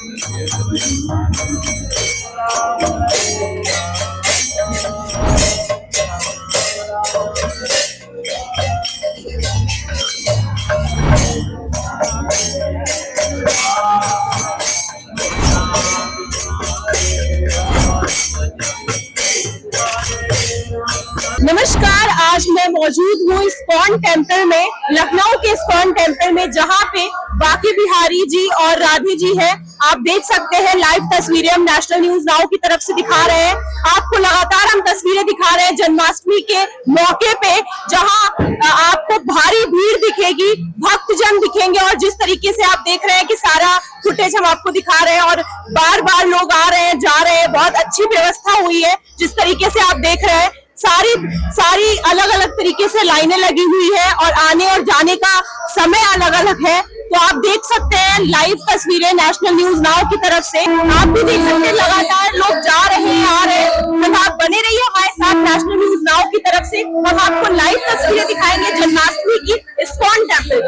नमस्कार, आज मैं मौजूद हूँ इस्कॉन टेम्पल में, लखनऊ के इस्कॉन टेम्पल में, जहाँ पे बाकी बिहारी जी और राधी जी है। आप देख सकते हैं लाइव तस्वीरें हम नेशनल न्यूज नाउ की तरफ से दिखा रहे हैं। आपको लगातार हम तस्वीरें दिखा रहे हैं जन्माष्टमी के मौके पे, जहाँ आपको भारी भीड़ दिखेगी, भक्तजन दिखेंगे। और जिस तरीके से आप देख रहे हैं कि सारा फुटेज हम आपको दिखा रहे हैं और बार बार लोग आ रहे हैं, जा रहे हैं। बहुत अच्छी व्यवस्था हुई है। जिस तरीके से आप देख रहे हैं, सारी अलग अलग तरीके से लाइनें लगी हुई है और आने और जाने का समय अलग अलग है। तो आप देख सकते हैं लाइव तस्वीरें नेशनल न्यूज नाउ की तरफ से। आप भी देख सकते हैं लगातार लोग जा रहे हैं, आ रहे हैं। तो आप बने रहिए हमारे साथ नेशनल न्यूज नाउ की तरफ से। हम आपको लाइव तस्वीरें दिखाएंगे जन्माष्टमी की इस्कॉन टेम्पल।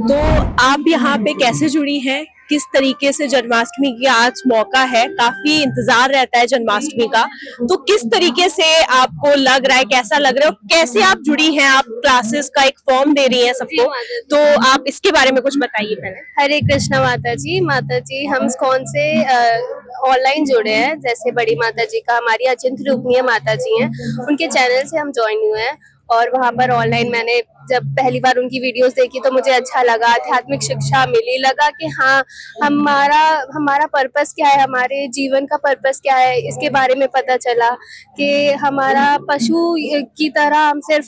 तो आप यहाँ पे कैसे जुड़ी हैं, किस तरीके से जन्माष्टमी की आज मौका है, काफी इंतजार रहता है जन्माष्टमी का, तो किस तरीके से आपको लग रहा है, कैसा लग रहा है, कैसे आप जुड़ी हैं? आप क्लासेस का एक फॉर्म दे रही हैं सबको, तो आप इसके बारे में कुछ बताइए पहले। हरे कृष्णा माता जी, हम इस्कॉन से ऑनलाइन जुड़े हैं। जैसे बड़ी माता जी का, हमारी अचिंत्य रूपनीय माता जी हैं, उनके चैनल से हम ज्वाइन हुए हैं। और वहाँ पर ऑनलाइन मैंने जब पहली बार उनकी वीडियोस देखी तो मुझे अच्छा लगा, आध्यात्मिक शिक्षा मिली। लगा कि हाँ, हमारा पर्पस क्या है, हमारे जीवन का पर्पस क्या है, इसके बारे में पता चला कि हमारा पशु की तरह हम सिर्फ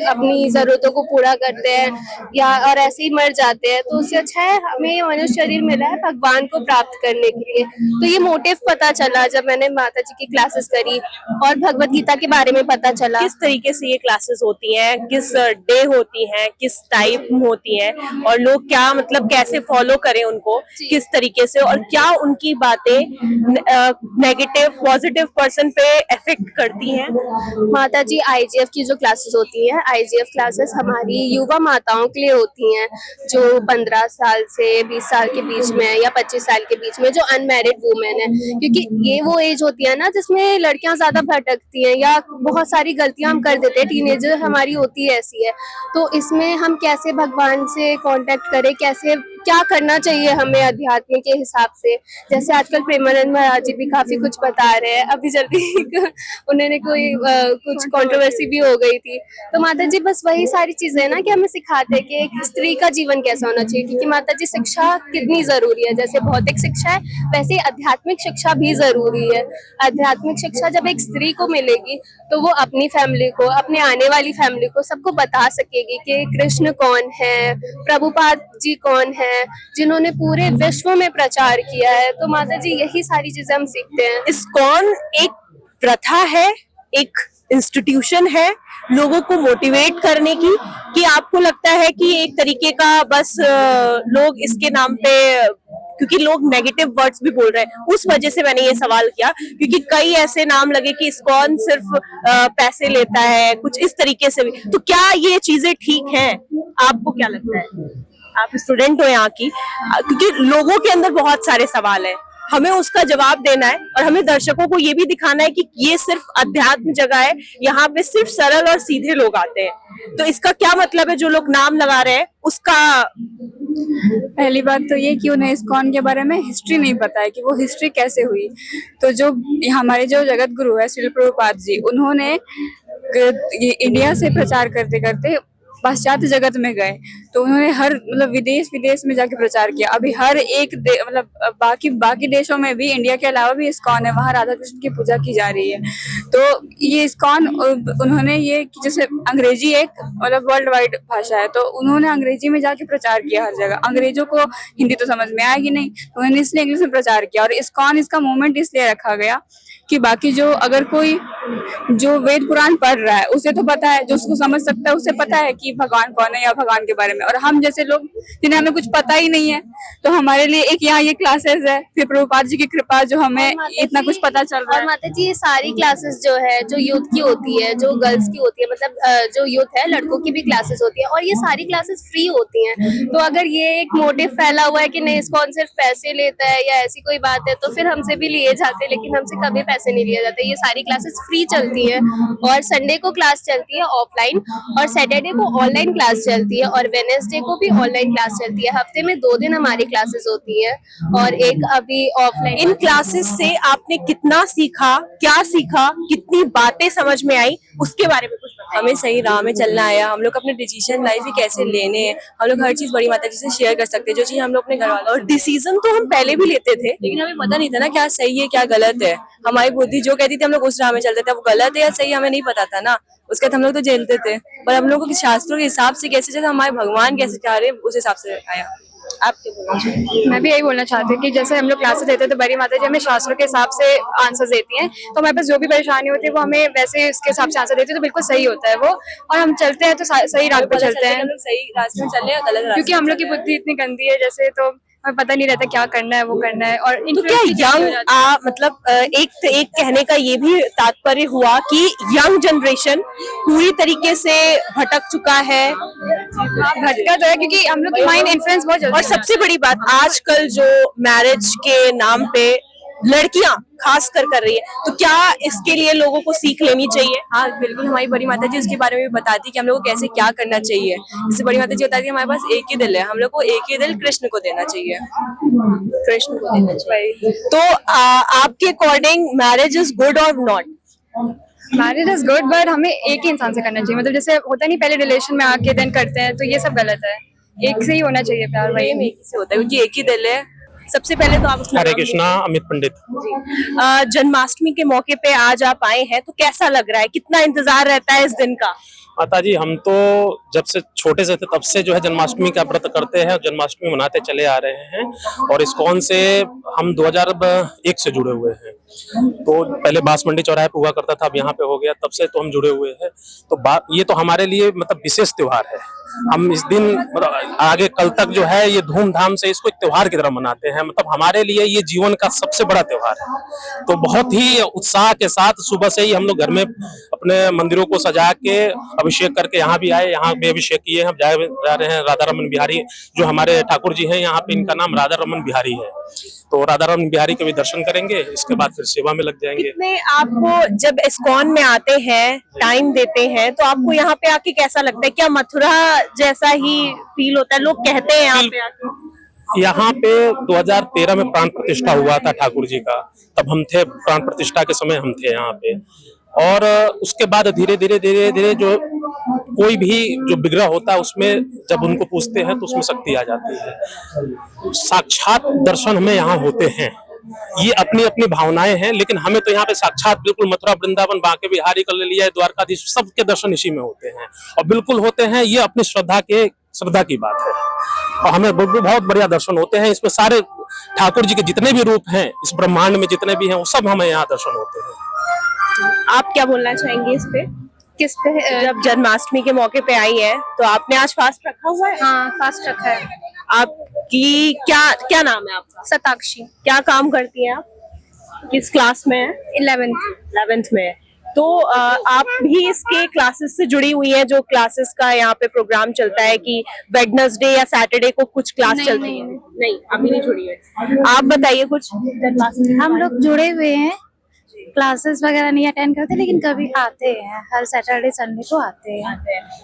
अपनी जरूरतों को पूरा करते हैं या और ऐसे ही मर जाते हैं। तो उससे अच्छा है हमें ये मनुष्य शरीर मिला है भगवान को प्राप्त करने के लिए। तो ये मोटिव पता चला जब मैंने माता जी की क्लासेस करी और भगवत गीता के बारे में पता चला। किस तरीके से ये क्लासेस होती हैं, किस डे होती हैं, किस टाइप होती हैं, और लोग क्या मतलब कैसे फॉलो करें उनको, किस तरीके से, और क्या उनकी बातें नेगेटिव पॉजिटिव पर्सन पे इफेक्ट करती हैं? माता जी आईजीएफ की जो क्लासेस होती है, आईजीएफ क्लासेस हमारी युवा माताओं के लिए होती हैं जो 15 साल से 20 साल के बीच में या 25 साल के बीच में, जो अनमैरिड वुमेन है। क्योंकि ये वो एज होती है ना जिसमें लड़कियां ज्यादा भटकती हैं या बहुत सारी गलतियां हम कर देते हैं। टीनेजर हमारी होती है ऐसी है। तो इसमें हम कैसे भगवान से कांटेक्ट करें, कैसे क्या करना चाहिए हमें अध्यात्म के हिसाब से। जैसे आजकल प्रेमानंद महाराज जी भी काफी कुछ बता रहे हैं। अभी जल्दी उन्होंने कुछ कंट्रोवर्सी भी हो गई थी। तो माता जी बस वही सारी चीजें ना कि हमें सिखाते हैं कि एक स्त्री का जीवन कैसा होना चाहिए। क्योंकि माता जी शिक्षा कितनी जरूरी है, जैसे भौतिक शिक्षा है वैसे आध्यात्मिक शिक्षा भी जरूरी है। आध्यात्मिक शिक्षा जब एक स्त्री को मिलेगी तो वो अपनी फैमिली को, अपने आने वाली फैमिली को, सबको बता सकेगी कि कृष्ण कौन है, प्रभुपाद जी कौन है, जिन्होंने पूरे विश्व में प्रचार किया है। तो माता जी यही सारी चीजें हम सीखते हैं। इस्कॉन एक प्रथा है, एक इंस्टीट्यूशन है लोगों को मोटिवेट करने की, कि आपको लगता है कि एक तरीके का बस लोग इसके नाम पे, क्योंकि लोग नेगेटिव वर्ड्स भी बोल रहे हैं, उस वजह से मैंने ये सवाल किया। क्योंकि कई ऐसे नाम लगे कि इस्कॉन सिर्फ पैसे लेता है, कुछ इस तरीके से भी। तो क्या ये चीजें ठीक हैं? आपको क्या लगता है? आप स्टूडेंट हो यहाँ की, क्योंकि लोगों के अंदर बहुत सारे सवाल हैं, हमें उसका जवाब देना है और हमें दर्शकों को ये भी दिखाना है कि ये सिर्फ अध्यात्म जगह है, यहाँ पे सिर्फ सरल और सीधे लोग आते हैं। तो इसका क्या मतलब है जो लोग नाम लगा रहे हैं उसका? पहली बात तो ये कि उन्हें इस्कॉन के बारे में हिस्ट्री नहीं पता है कि वो हिस्ट्री कैसे हुई। तो जो हमारे जो जगत गुरु है श्रील प्रभुपाद जी, उन्होंने इंडिया से प्रचार करते करते पाश्चात्य जगत में गए। तो उन्होंने हर मतलब विदेश में जाके प्रचार किया। अभी हर एक मतलब बाकी देशों में भी, इंडिया के अलावा भी इस्कॉन है, वहाँ राधा कृष्ण की पूजा की जा रही है। तो ये इस्कॉन उन्होंने ये जैसे अंग्रेजी एक मतलब वर्ल्ड वाइड भाषा है, तो उन्होंने अंग्रेजी में जाके प्रचार किया हर जगह। अंग्रेजों को हिंदी तो समझ में आएगी नहीं, तो उन्होंने इसलिए इंग्लिश में प्रचार किया। और इस्कॉन इसका मूवमेंट इसलिए रखा गया कि बाकी जो अगर कोई जो वेद पुराण पढ़ रहा है उसे तो पता है, जो उसको समझ सकता है उसे पता है कि भगवान कौन है या भगवान के बारे में में, और हम जैसे लोग जिन्हें हमें कुछ पता ही नहीं है, तो हमारे लिए एक यहाँ ये क्लासेस है, फिर प्रभुपाद जी की कृपा जो हमें इतना कुछ पता चल रहा और है। माता जी ये सारी क्लासेस जो है, जो यूथ की होती है, जो गर्ल्स की होती है, मतलब जो यूथ है लड़कों की भी क्लासेस होती है, और ये सारी क्लासेस फ्री होती हैं। तो अगर ये एक मोटिव फैला हुआ है कि नहीं इस्कॉन सिर्फ पैसे लेता है या ऐसी कोई बात है, तो फिर हमसे भी लिए जाते हैं, लेकिन हमसे कभी पैसे नहीं लिए जाते। ये सारी क्लासेस फ्री चलती है, और संडे को क्लास चलती है ऑफलाइन, और सैटरडे को ऑनलाइन क्लास चलती है, और वेडनेसडे को भी ऑनलाइन क्लास चलती है। हफ्ते में 2 दिन हमारी क्लासेस होती है और एक अभी ऑफलाइन। इन क्लासेस से आपने कितना सीखा, क्या सीखा, कितनी बातें समझ में आई, उसके बारे में कुछ बताइए। हमें सही राह में चलना आया, हम लोग अपने डिसीजन लाइफ ही कैसे लेने हैं, हम लोग हर चीज बड़ी माता जी से शेयर कर सकते हैं, जो चीज हम लोग अपने घर वालों और डिसीजन तो हम पहले भी लेते थे, लेकिन हमें पता नहीं था ना क्या सही है क्या गलत है। हमारी बुद्धि जो कहती थी हम लोग उस राह में चलते थे, वो गलत है या सही हमें नहीं पता था ना, उसके बाद हम लोग तो झेलते थे। पर हम लोग को शास्त्रों के हिसाब से कैसे, जैसे हमारे भगवान कैसे चाह रहे हैं उस हिसाब से आया। आप क्या बोलना चाहिए? मैं भी यही बोलना चाहती हूँ कि जैसे हम लोग क्लासेस देते हैं तो बड़ी माता जी हमें शास्त्रों के हिसाब से आंसर देती हैं, तो हमारे पास जो भी परेशानी होती है वो हमें वैसे उसके हिसाब से आंसर देती है, तो बिल्कुल सही होता है वो, और हम चलते हैं तो सही राह पे चलते हैं, हम लोग सही रास्ते में चल रहे हैं, गलत रास्ते क्योंकि हम लोग की बुद्धि इतनी गंदी है जैसे, तो हमें पता नहीं रहता क्या करना है वो करना है। और तो क्या यंग मतलब एक कहने का ये भी तात्पर्य हुआ कि यंग जनरेशन पूरी तरीके से भटक चुका है, भटका तो है क्योंकि हम लोग की माइंड इन्फ्लुएंस बहुत जल्दी और सबसे बड़ी बात आजकल जो मैरिज के नाम पे लड़कियां खास कर रही है, तो क्या इसके लिए लोगों को सीख लेनी चाहिए? हाँ बिल्कुल, हमारी बड़ी माता जी उसके बारे में भी बताती है कि हम लोग को कैसे क्या करना चाहिए। जैसे बड़ी माता जी बताती है हमारे पास एक ही दिल है, हम लोग को एक ही दिल कृष्ण को देना चाहिए, कृष्ण को देना चाहिए। तो आपके अकॉर्डिंग मैरिज इज गुड और not? Marriage is good, but हमें एक ही इंसान से करना चाहिए, मतलब जैसे होता नहीं पहले रिलेशन में आके देन करते हैं, तो ये सब गलत है। एक से ही होना चाहिए प्यार, भाई एक ही से होता है क्योंकि एक ही दिल है। सबसे पहले तो आप अपना हरे नाम कृष्णा, अमित पंडित। जन्माष्टमी के मौके पे आज आप आए हैं, तो कैसा लग रहा है, कितना इंतजार रहता है इस दिन का? माता जी हम तो जब से छोटे से थे तब से जो है जन्माष्टमी का व्रत करते हैं, जन्माष्टमी मनाते चले आ रहे हैं, और इस्कॉन से हम 2001 से जुड़े हुए हैं। तो पहले बांसमंडी चौराहे पे हुआ करता था, अब यहाँ पे हो गया, तब से तो हम जुड़े हुए हैं। तो ये तो हमारे लिए मतलब विशेष त्योहार है। हम इस दिन मतलब आगे कल तक जो है ये धूमधाम से इसको एक त्योहार की तरह मनाते हैं, मतलब हमारे लिए ये जीवन का सबसे बड़ा त्योहार है। तो बहुत ही उत्साह के साथ सुबह से ही हम लोग घर में अपने मंदिरों को सजा के अभिषेक करके यहाँ भी आए, यहाँ भी अभिषेक किए। हम जा रहे हैं राधा रमन बिहारी जो हमारे ठाकुर जी हैं यहाँ पे, इनका नाम राधा रमन बिहारी है, तो राधा रमन बिहारी के भी दर्शन करेंगे, इसके बाद फिर सेवा में लग जाएंगे। कितने आपको जब इस्कॉन में आते हैं, टाइम देते हैं, तो आपको यहाँ पे आके कैसा लगता है? क्या मथुरा जैसा ही फील होता है? लोग कहते हैं यहाँ पे आके। यहाँ पे 2013 में प्राण प्रतिष्ठा हुआ था ठाकुर जी का, तब हम थे, प्राण प्रतिष्ठा के समय हम थे यहाँ पे। और उसके बाद धीरे धीरे जो कोई भी जो विग्रह होता है उसमें जब उनको पूछते हैं तो उसमें शक्ति आ जाती है। साक्षात दर्शन हमें यहाँ होते हैं। ये अपनी अपनी भावनाएं हैं, लेकिन हमें तो यहाँ पे साक्षात बिल्कुल मथुरा, वृंदावन, बांके बिहारी, कर लिया, द्वारकाधीश, सबके दर्शन इसी में होते हैं और बिल्कुल होते हैं। ये अपनी श्रद्धा की बात है और हमें बहुत बढ़िया दर्शन होते हैं। इसमें सारे ठाकुर जी के जितने भी रूप हैं इस ब्रह्मांड में, जितने भी हैं, वो सब हमें यहाँ दर्शन होते हैं। आप क्या बोलना चाहेंगे इस पे? किस पे? जब जन्माष्टमी के मौके पे आई है तो आपने आज फास्ट रखा हुआ है? हाँ, फास्ट रखा है। आपकी क्या नाम है आपका? शताक्षी, क्या काम करती हैं आप? किस क्लास में है? 11th में है। तो आप भी इसके क्लासेस से जुड़ी हुई हैं? जो क्लासेस का यहाँ पे प्रोग्राम चलता है कि वेडनेसडे या सैटरडे को कुछ क्लास चलती है? नहीं, अभी नहीं जुड़ी है। आप बताइए कुछ। हम लोग जुड़े हुए हैं, क्लासेस वगैरह नहीं अटेंड करते, लेकिन कभी आते हैं, हर सैटरडे संडे को आते हैं।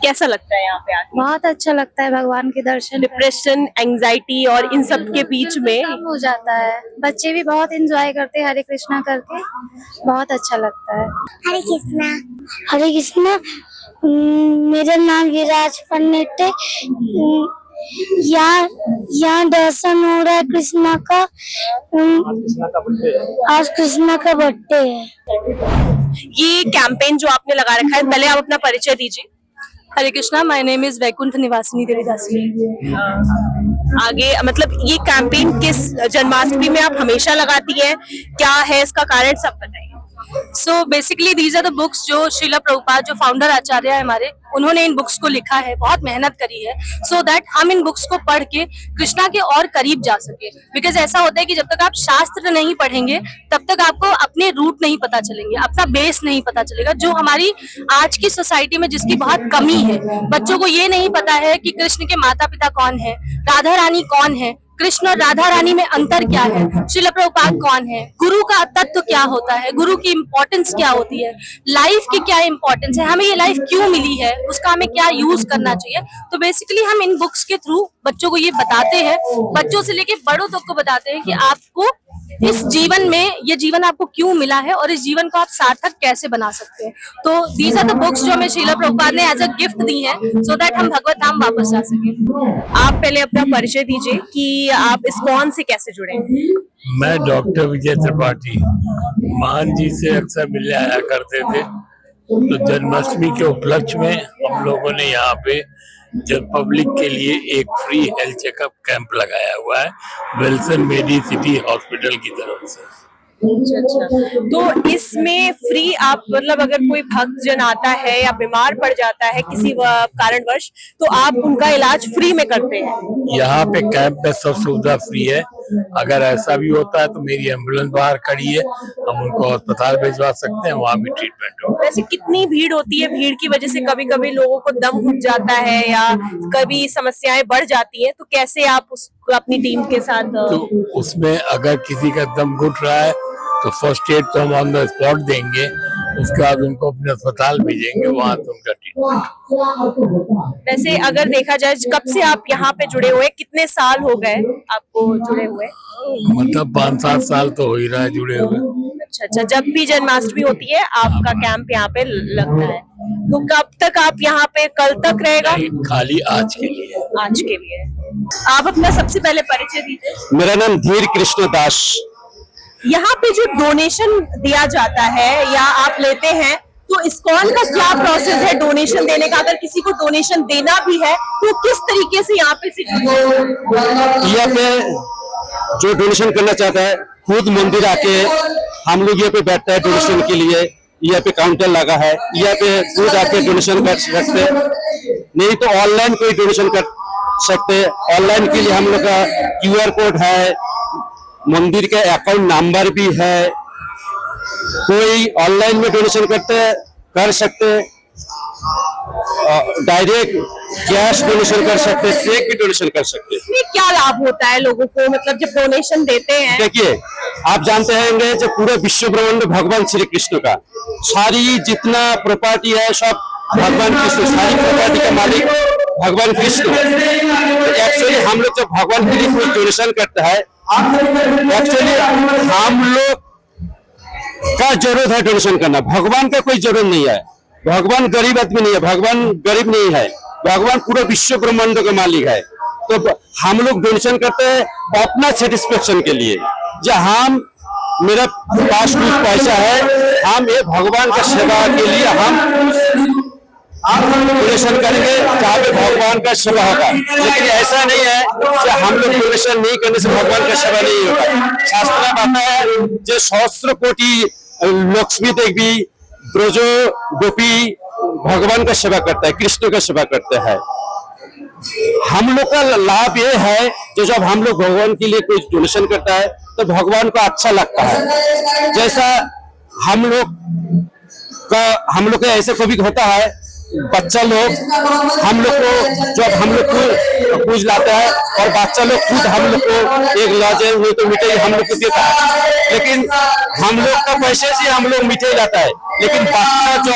कैसा लगता है यहाँ पे आके? बहुत अच्छा लगता है, भगवान के दर्शन डिप्रेशन, एंजाइटी और इन सब के बीच में कम हो जाता है। बच्चे भी बहुत एंजॉय करते हैं हरे कृष्णा करके, बहुत अच्छा लगता है। हरे कृष्णा। हरे कृष्णा। मेरा नाम विराज पंडित है। यहाँ दर्शन हो रहा है कृष्णा का। आज कृष्णा का बर्थडे है। ये कैंपेन जो आपने लगा रखा है, पहले आप अपना परिचय दीजिए। Hare Krishna, my name is Vaikuntha Nivasini Devidasi. आगे मतलब ये कैंपेन किस जन्माष्टमी में आप हमेशा लगाती हैं? क्या है इसका कारण, सब बताइए। So basically these are the books जो श्रीला प्रभुपाद जो फाउंडर आचार्य है हमारे, उन्होंने इन बुक्स को लिखा है, बहुत मेहनत करी है, सो दैट हम इन बुक्स को पढ़ के कृष्णा के और करीब जा सके। बिकॉज ऐसा होता है कि जब तक आप शास्त्र नहीं पढ़ेंगे तब तक आपको अपने रूट नहीं पता चलेंगे, अपना बेस नहीं पता चलेगा, जो हमारी आज की सोसाइटी में जिसकी बहुत कमी है। बच्चों को ये नहीं पता है कि कृष्ण के माता पिता कौन है, राधा रानी कौन है, कृष्ण और राधा रानी में अंतर क्या है, श्रील प्रभुपाद कौन है, गुरु का तत्व क्या होता है, गुरु की इम्पोर्टेंस क्या होती है, लाइफ की क्या इम्पोर्टेंस है, हमें ये लाइफ क्यों मिली है, उसका हमें क्या यूज करना चाहिए। तो बेसिकली हम इन बुक्स के थ्रू बच्चों को ये बताते हैं, बच्चों से लेके बड़ों तक को बताते हैं कि आपको इस जीवन में, ये जीवन आपको क्यों मिला है और इस जीवन को आप सार्थक कैसे बना सकते हैं। तो दीज आर द बुक्स जो हमें श्रील प्रभुपाद ने एज अ गिफ्ट दी है, सो दैट हम भगवत धाम वापस जा सके। आप पहले अपना परिचय दीजिए कि आप इस्कॉन से कैसे जुड़े। मैं डॉक्टर विजय त्रिपाठी मान जी से अक्सर मिलने आया करते थे। तो जन्माष्टमी के उपलक्ष्य में हम लोगों ने यहाँ पे जन पब्लिक के लिए एक फ्री हेल्थ चेकअप कैंप लगाया हुआ है विल्सन मेडिसिटी हॉस्पिटल की तरफ से। अच्छा, तो इसमें फ्री आप मतलब अगर कोई भक्त जन आता है या बीमार पड़ जाता है किसी कारणवश, तो आप उनका इलाज फ्री में करते हैं। यहाँ पे कैंप में सब सुविधा फ्री है। अगर ऐसा भी होता है तो मेरी एम्बुलेंस बाहर खड़ी है, हम उनको अस्पताल भिजवा सकते हैं, वहाँ भी ट्रीटमेंट हो। वैसे कितनी भीड़ होती है? भीड़ की वजह से कभी कभी लोगों को दम घुट जाता है या कभी समस्याएं बढ़ जाती है, तो कैसे आप उसको अपनी टीम के साथ? तो उसमें अगर किसी का दम घुट रहा है तो फर्स्ट एड तो हम ऑन द स्पॉट देंगे, उसके बाद उनको अपने अस्पताल भेजेंगे, वहाँ से उनका ट्रीटमेंट। वैसे अगर देखा जाए, कब से आप यहाँ पे जुड़े हुए, कितने साल हो गए आपको जुड़े हुए? मतलब 5-7 साल तो हो ही रहा है जुड़े हुए। अच्छा, जब भी जन्माष्टमी होती है आपका कैंप यहाँ पे लगता है, तो कब तक आप यहाँ पे, कल तक रहेगा? खाली आज के लिए। आज के लिए। आप अपना सबसे पहले परिचय दीजिए। मेरा नाम धीर कृष्ण दास। यहाँ पे जो डोनेशन दिया जाता है या आप लेते हैं, तो इस्कॉन का क्या प्रोसेस है डोनेशन देने का? अगर किसी को डोनेशन देना भी है तो किस तरीके से यहाँ पे यहाँ पे जो डोनेशन करना चाहता है खुद मंदिर आके हम लोग यहाँ पे बैठते हैं डोनेशन के लिए। यहाँ पे काउंटर लगा है, यहाँ पे खुद आके डोनेशन कर सकते, नहीं तो ऑनलाइन कोई डोनेशन कर सकते। ऑनलाइन के लिए हम लोग का QR कोड है, मंदिर का अकाउंट नंबर भी है। कोई ऑनलाइन में डोनेशन कर सकते, डायरेक्ट कैश डोनेशन कर सकते, चेक भी डोनेशन कर सकते। इसमें क्या लाभ होता है लोगों को, मतलब जब डोनेशन देते हैं? देखिए, आप जानते हैं जो पूरा विश्व ब्रह्मांड भगवान श्री कृष्ण का सारी जितना प्रॉपर्टी है सब भगवान कृष्ण, सारी प्रॉपर्टी का मालिक भगवान कृष्ण। एक्चुअली हम लोग जब भगवान के लिए कोई डोनेशन करता है, एक्चुअली हम लोग का जरूरत है डोनेशन करना, भगवान का कोई जरूरत नहीं है। भगवान गरीब आदमी नहीं है, भगवान गरीब नहीं है, भगवान पूरा विश्व ब्रह्मांड का मालिक है। तो हम लोग डोनेशन करते हैं अपना सेटिस्फेक्शन के लिए, जो हम मेरा पास कुछ पैसा है, हम ये भगवान का सेवा के लिए हम डोनेशन करेंगे जहाँ पे भगवान का सेवा होगा। लेकिन ऐसा नहीं है कि हम लोग डोनेशन नहीं करने से भगवान का सेवा नहीं होगा। शास्त्र में आता है जो सहस्त्र कोटि लक्ष्मी देवी ब्रजो गोपी भगवान का सेवा करता है, कृष्ण का सेवा करते हैं। हम लोग का लाभ ये है जो जब हम लोग भगवान के लिए कोई डोनेशन करता है तो भगवान को अच्छा लगता है। जैसा हम लोग का ऐसे कभी होता है, बच्चा लोग हम लोग को जब हम लोग को पूज लाता है और बच्चा लोग खुद हम लोग को एक लाजे हुए तो मिठाई हम लोग को देता है, लेकिन हम लोग का पैसे से हम लोग मिठाई लाता है, लेकिन बच्चा जो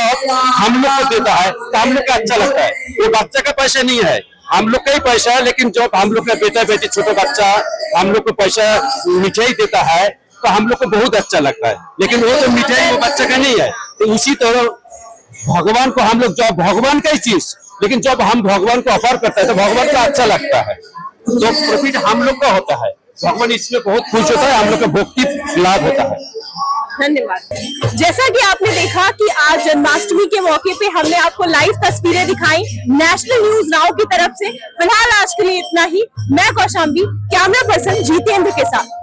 हम लोग को देता है तो हम लोग का अच्छा लगता है। वो बच्चा का पैसा नहीं है, हम लोग का ही पैसा है, लेकिन जब हम लोग का बेटा बेटी छोटा बच्चा हम लोग को पैसा मिठाई देता है तो हम लोग को बहुत अच्छा लगता है, लेकिन वो तो मिठाई वो बच्चा का नहीं है। तो उसी तरह भगवान को हम लोग जब भगवान का ही चीज, लेकिन जब हम भगवान को ऑफर करते हैं तो भगवान का अच्छा लगता है, तो प्रॉफिट हम लोग का होता है, भगवान इसमें बहुत खुश होता है, हम लोग का भौतिक लाभ होता है। धन्यवाद। जैसा कि आपने देखा कि आज जन्माष्टमी के मौके पे हमने आपको लाइव तस्वीरें दिखाई नेशनल न्यूज नाउ की तरफ से। फिलहाल आज के लिए इतना ही। मैं कौशाम्बी, कैमरा पर्सन जितेंद्र के साथ।